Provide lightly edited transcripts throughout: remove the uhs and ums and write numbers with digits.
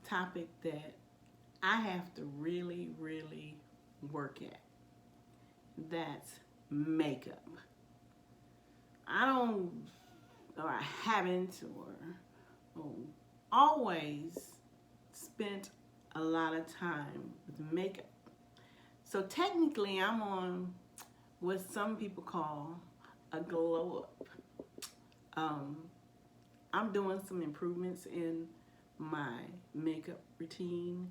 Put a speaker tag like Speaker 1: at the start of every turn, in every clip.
Speaker 1: topic that I have to really, really work at. That's makeup. I don't, or I haven't, or always spent a lot of time with makeup. So technically, I'm on what some people call a glow up. Um, I'm doing some improvements in my makeup routine.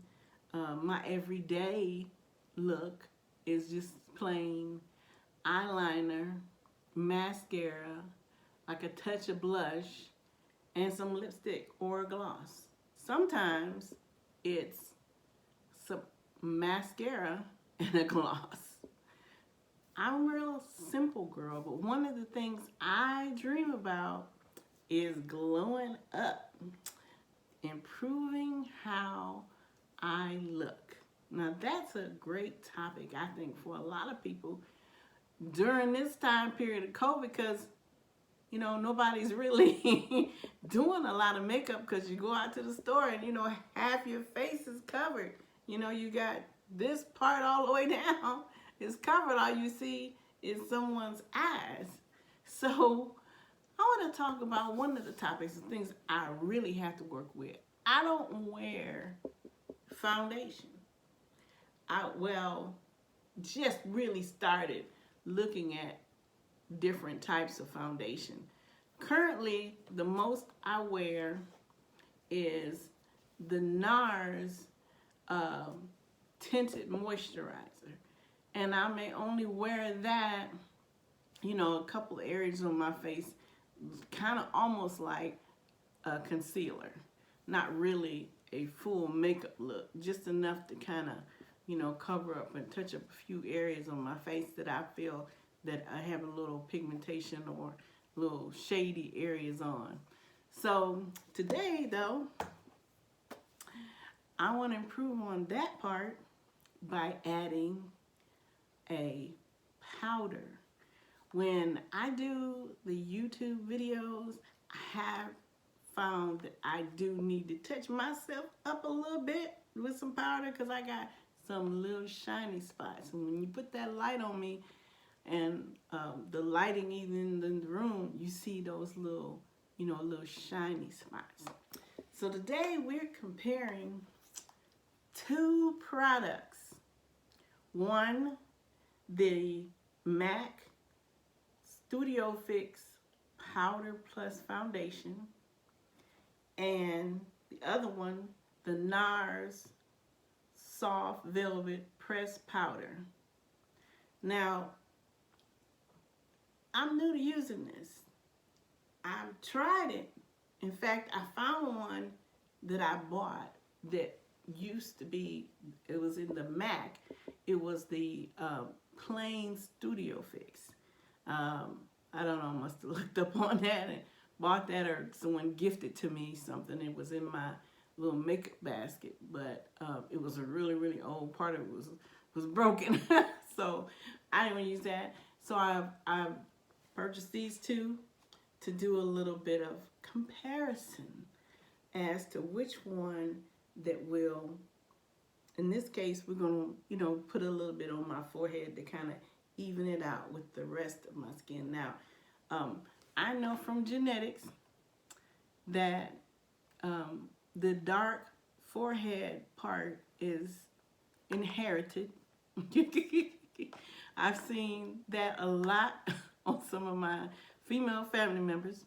Speaker 1: My everyday look is just plain eyeliner, mascara, like a touch of blush, and some lipstick or a gloss. Sometimes it's some mascara and a gloss. I'm a real simple girl, but one of the things I dream about is glowing up, improving how I look. Now that's a great topic, I think, for a lot of people during this time period of COVID, because nobody's really doing a lot of makeup, because you go out to the store and half your face is covered. You got this part all the way down is covered. All you see is someone's eyes. So I want to talk about one of the topics of things I really have to work with. I don't wear foundation. Just really started looking at different types of foundation. Currently, the most I wear is the NARS Tinted Moisturizer. And I may only wear that, a couple of areas on my face, kind of almost like a concealer. Not really a full makeup look, just enough to kind of, cover up and touch up a few areas on my face that I feel that I have a little pigmentation or little shady areas on. So today, though, I want to improve on that part by adding a powder. When I do the YouTube videos, I have found that I do need to touch myself up a little bit with some powder, because I got some little shiny spots. And when you put that light on me, and the lighting even in the room, you see those little, little shiny spots. So today we're comparing two products. One, the MAC Studio Fix Powder Plus Foundation, and the other one, the NARS Soft Velvet Pressed Powder. Now, I'm new to using this. I've tried it. In fact, I found one that I bought that used to be, it was in the MAC. It was the plain Studio Fix. I don't know, I must have looked up on that and bought that, or someone gifted to me something. It was in my little makeup basket, but it was a really, really old part of it was broken. So I didn't want to use that. So I've purchased these two to do a little bit of comparison as to which one that will, in this case, we're going to, put a little bit on my forehead to kind of even it out with the rest of my skin. Now, I know from genetics that the dark forehead part is inherited. I've seen that a lot on some of my female family members,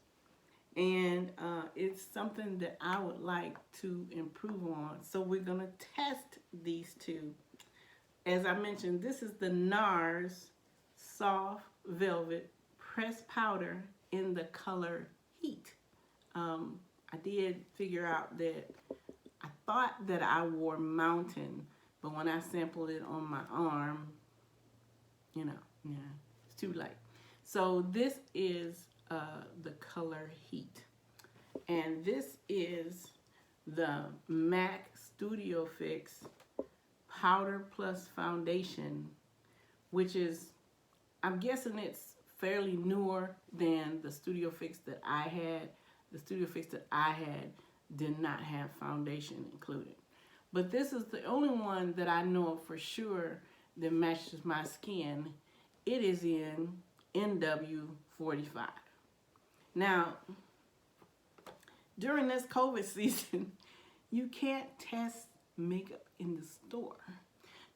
Speaker 1: and it's something that I would like to improve on. So we're gonna test these two. As I mentioned, this is the NARS Soft Velvet Pressed Powder in the color Heat. I did figure out that I thought that I wore Mountain, but when I sampled it on my arm, it's too light. So this is the color Heat. And this is the MAC Studio Fix Powder Plus Foundation, which is, I'm guessing it's fairly newer than the Studio Fix that I had. The Studio Fix that I had did not have foundation included. But this is the only one that I know for sure that matches my skin. It is in NW45. Now, during this COVID season, you can't test makeup in the store.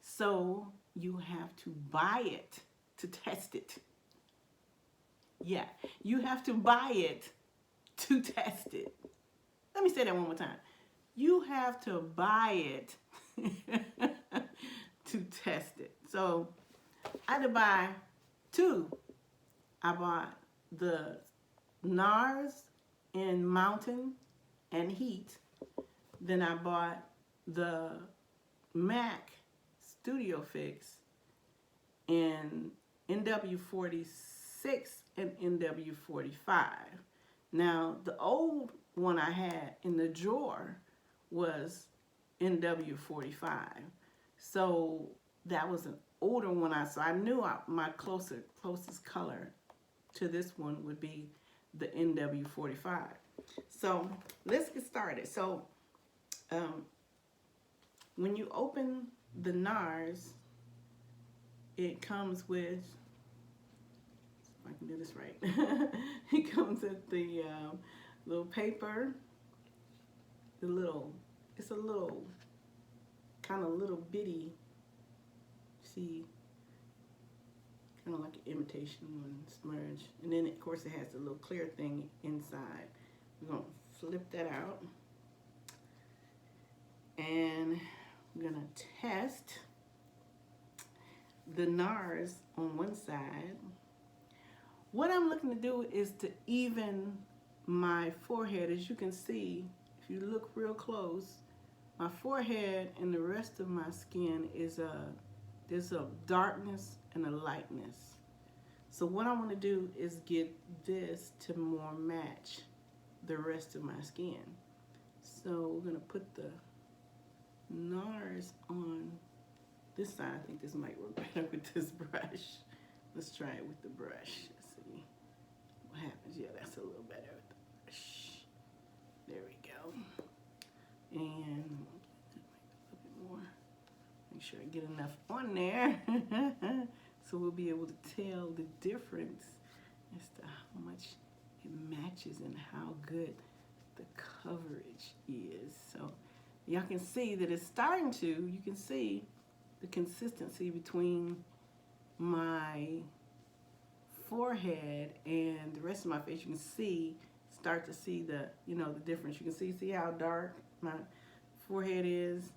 Speaker 1: So you have to buy it to test it. Yeah, you have to buy it to test it. Let me say that one more time. You have to buy it to test it. So I had to buy two. I bought the NARS in Mountain and Heat. Then I bought the MAC Studio Fix in NW46 and NW45. Now, the old one I had in the drawer was NW45. So that was an older one. So I knew my closest color to this one would be the NW45. So let's get started. So when you open the NARS, it comes with, if I can do this right, it comes with the little paper, it's a little, kind of little bitty, see, kind of like an imitation one, smudge. And then of course it has a little clear thing inside. We're gonna flip that out. And I'm gonna test the NARS on one side. What I'm looking to do is to even my forehead. As you can see, if you look real close, my forehead and the rest of my skin is there's a darkness and a lightness. So what I want to do is get this to more match the rest of my skin. So we're gonna put the NARS on this side. I think this might work better with this brush. Let's try it with the brush. Let's see what happens. Yeah, that's a little better with the brush. There we go. And a little bit more. Make sure I get enough on there so we'll be able to tell the difference as to how much it matches and how good the coverage is. So y'all can see that it's starting to, you can see the consistency between my forehead and the rest of my face. You can see, start to see the, the difference. You can see how dark my forehead is.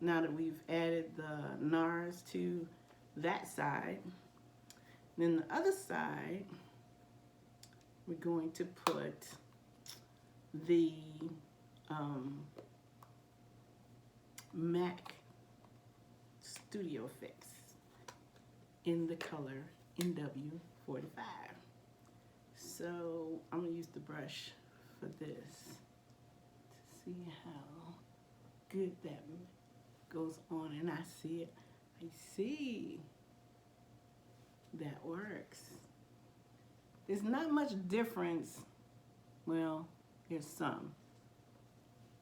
Speaker 1: Now that we've added the NARS to that side. Then the other side, we're going to put the MAC Studio Fix in the color NW45. So I'm gonna use the brush for this to see how good that goes on, and I see it. I see that works. There's not much difference. Well, there's some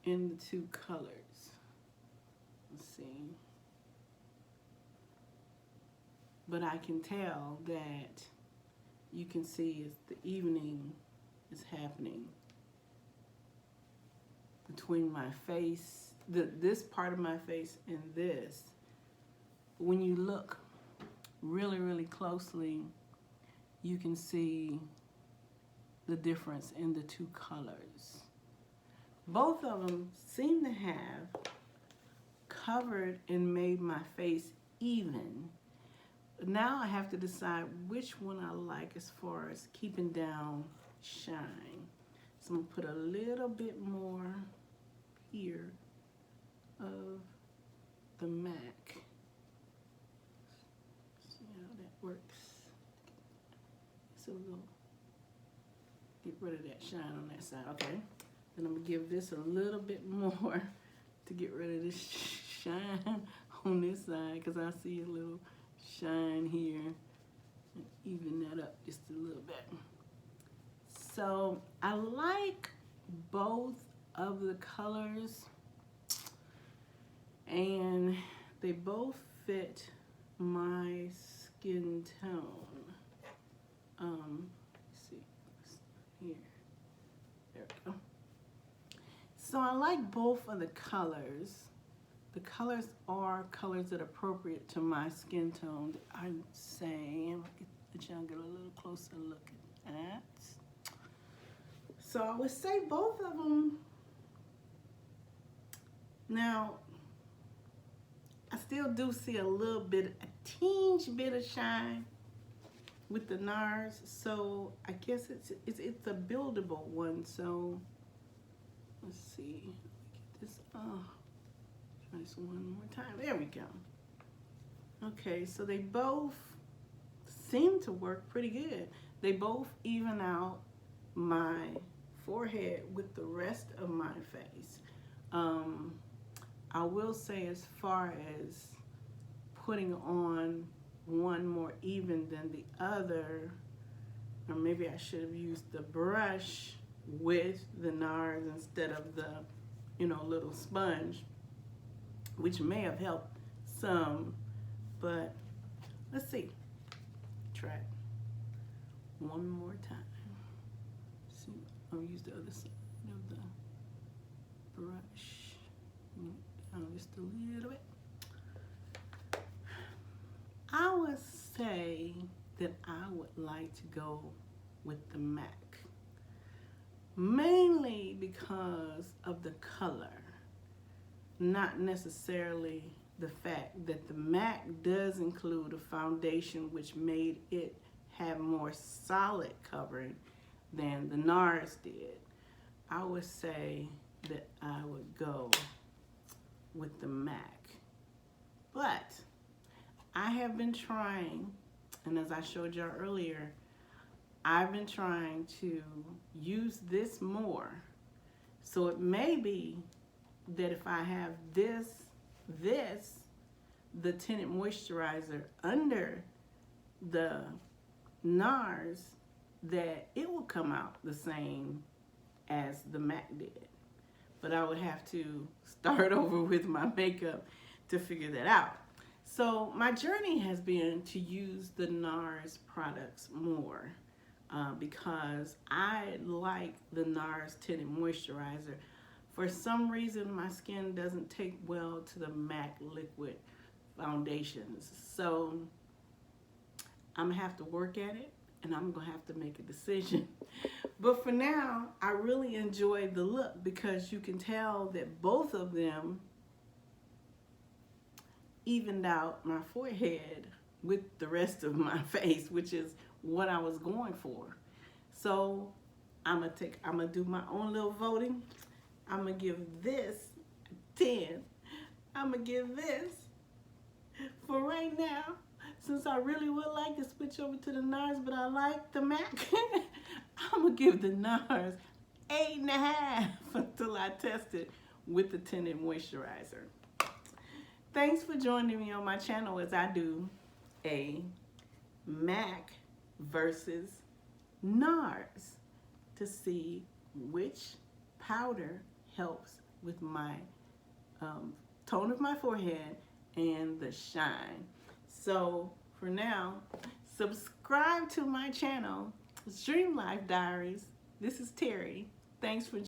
Speaker 1: in the two colors. Let's see. But I can tell that you can see as the evening is happening between my face, this part of my face and this. When you look really, really closely, you can see the difference in the two colors. Both of them seem to have covered and made my face even. Now I have to decide which one I like as far as keeping down shine. So I'm gonna put a little bit more here of the MAC. See how that works. So we'll get rid of that shine on that side. Okay. Then I'm gonna give this a little bit more to get rid of this shine on this side, because I see a little shine here, and even that up just a little bit. So I like both of the colors. and they both fit my skin tone. Let's see, here, there we go. So I like both of the colors. The colors are colors that are appropriate to my skin tone, I'd say. Let y'all get a little closer look at that. So I would say both of them. Now, I still do see a little bit, a teeny bit of shine with the NARS. So I guess it's a buildable one. So let's see. Get this. Try this one more time. There we go. Okay, so they both seem to work pretty good. They both even out my forehead with the rest of my face. I will say, as far as putting on one more even than the other, or maybe I should have used the brush with the NARS instead of the, little sponge, which may have helped some, but let's see. Try it one more time. See, I'll use the other side of the brush. Down just a little bit. I would say that I would like to go with the MAC, mainly because of the color, not necessarily the fact that the MAC does include a foundation which made it have more solid covering than the NARS did. I would say that I would go with the MAC. But I have been trying, and as I showed y'all earlier, I've been trying to use this more. So it may be that if I have the tinted moisturizer under the NARS, that it will come out the same as the MAC did. But I would have to start over with my makeup to figure that out. So my journey has been to use the NARS products more because I like the NARS Tinted Moisturizer. For some reason, my skin doesn't take well to the MAC liquid foundations. So I'm gonna have to work at it, and I'm gonna have to make a decision. But for now, I really enjoy the look because you can tell that both of them evened out my forehead with the rest of my face, which is what I was going for. So I'm gonna do my own little voting. I'm gonna give this 10. I'm gonna give this, for right now, since I really would like to switch over to the NARS, but I like the MAC, I'm gonna give the NARS 8.5 until I test it with the Tinted Moisturizer. Thanks for joining me on my channel as I do a MAC versus NARS to see which powder helps with my tone of my forehead and the shine. So for now, subscribe to my channel, Stream Life Diaries. This is Terry. Thanks for